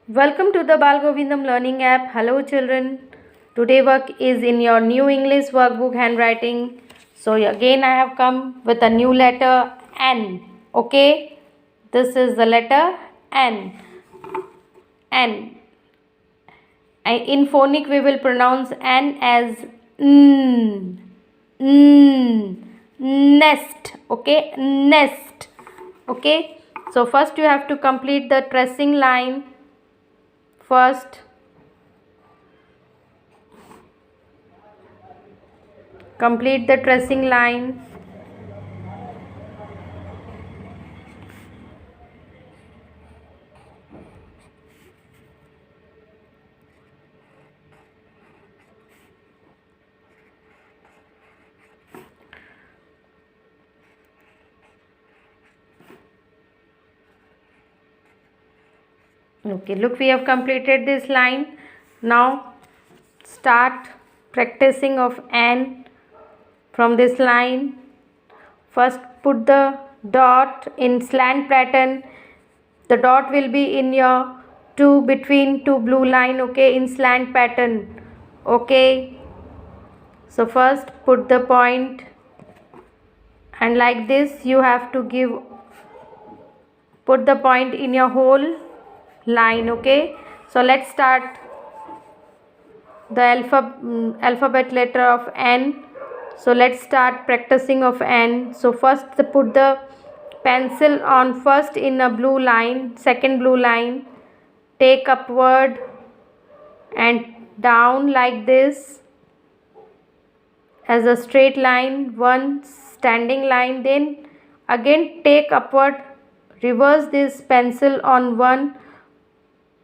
Welcome to the Bal Govindam Learning app. Hello children. Today work is in your new English workbook handwriting. So again I have come with a new letter N. Okay. This is the letter N. N. In phonic we will pronounce N as N. N. Nest. Okay. Nest. Okay. So first you have to complete the tracing line. First complete the tracing line. Okay, look, we have completed this line. Now start practicing of N from this line. First put the dot in slant pattern. The dot will be in your between two blue line, okay, in slant pattern. Okay, so first put the point, and like this you have to put the point in your whole line. Okay, so let's start the alphabet letter of N. So let's start practicing of N. So first put the pencil on first in a blue line, second blue line, take upward and down like this as a straight line, one standing line, then again take upward, reverse this pencil on one,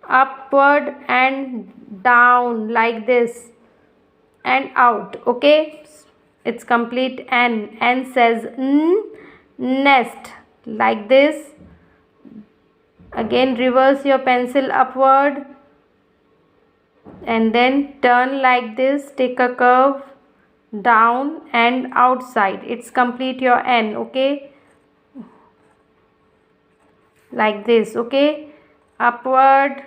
upward and down like this and out. Okay, it's complete. N says nest like this. Again reverse your pencil upward and then turn like this, take a curve down and outside. It's complete your N. Okay, like this. Okay, upward,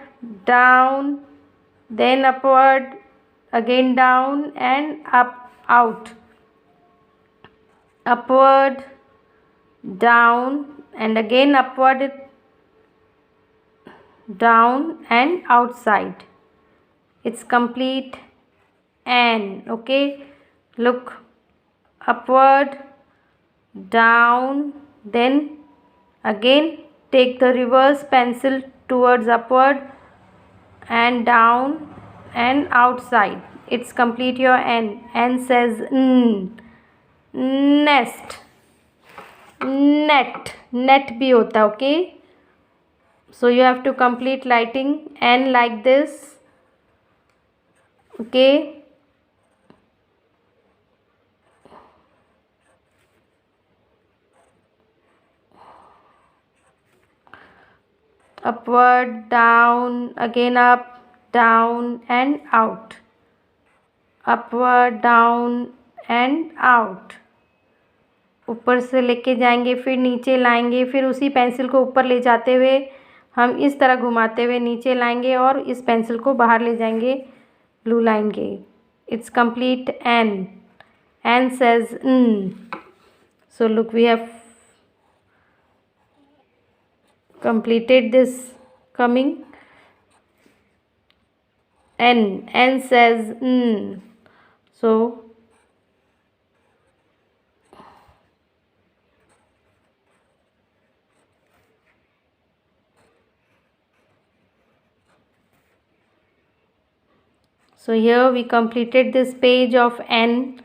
down, then upward, again down and up, out, upward, down and again upward, down and outside. It's complete N. Okay, look, upward, down, then again take the reverse pencil towards upward and down and outside. It's complete your N. N says nest, net, net भी होता है. Okay, so you have to complete writing N like this. Okay, upward, down, again up, down and out, upward, down and out. ऊपर से लेके जाएंगे, फिर नीचे लाएंगे, फिर उसी पेंसिल को ऊपर ले जाते हुए हम इस तरह घुमाते हुए नीचे लाएंगे और इस पेंसिल को बाहर ले जाएंगे ब्लू लाइन के. It's complete N. N says so look, we have completed this coming N. N says so here we completed this page of N.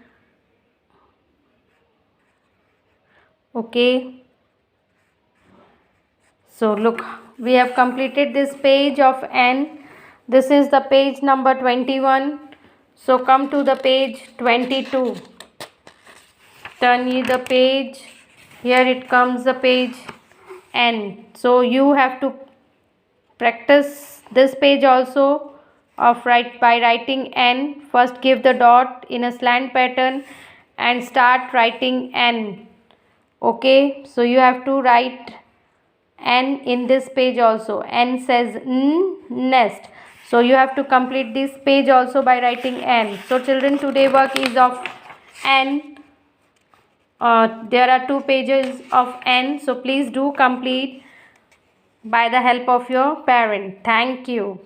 Okay, so look, we have completed this page of N. This is the page number 21. So come to the page 22. Turn ye the page. Here it comes the page N. So you have to practice this page also of by writing N. First give the dot in a slant pattern and start writing N. Okay, so you have to write and in this page also N says nest. So you have to complete this page also by writing N. So children, today work is of N. There are 2 pages of N. So please do complete by the help of your parent. Thank you.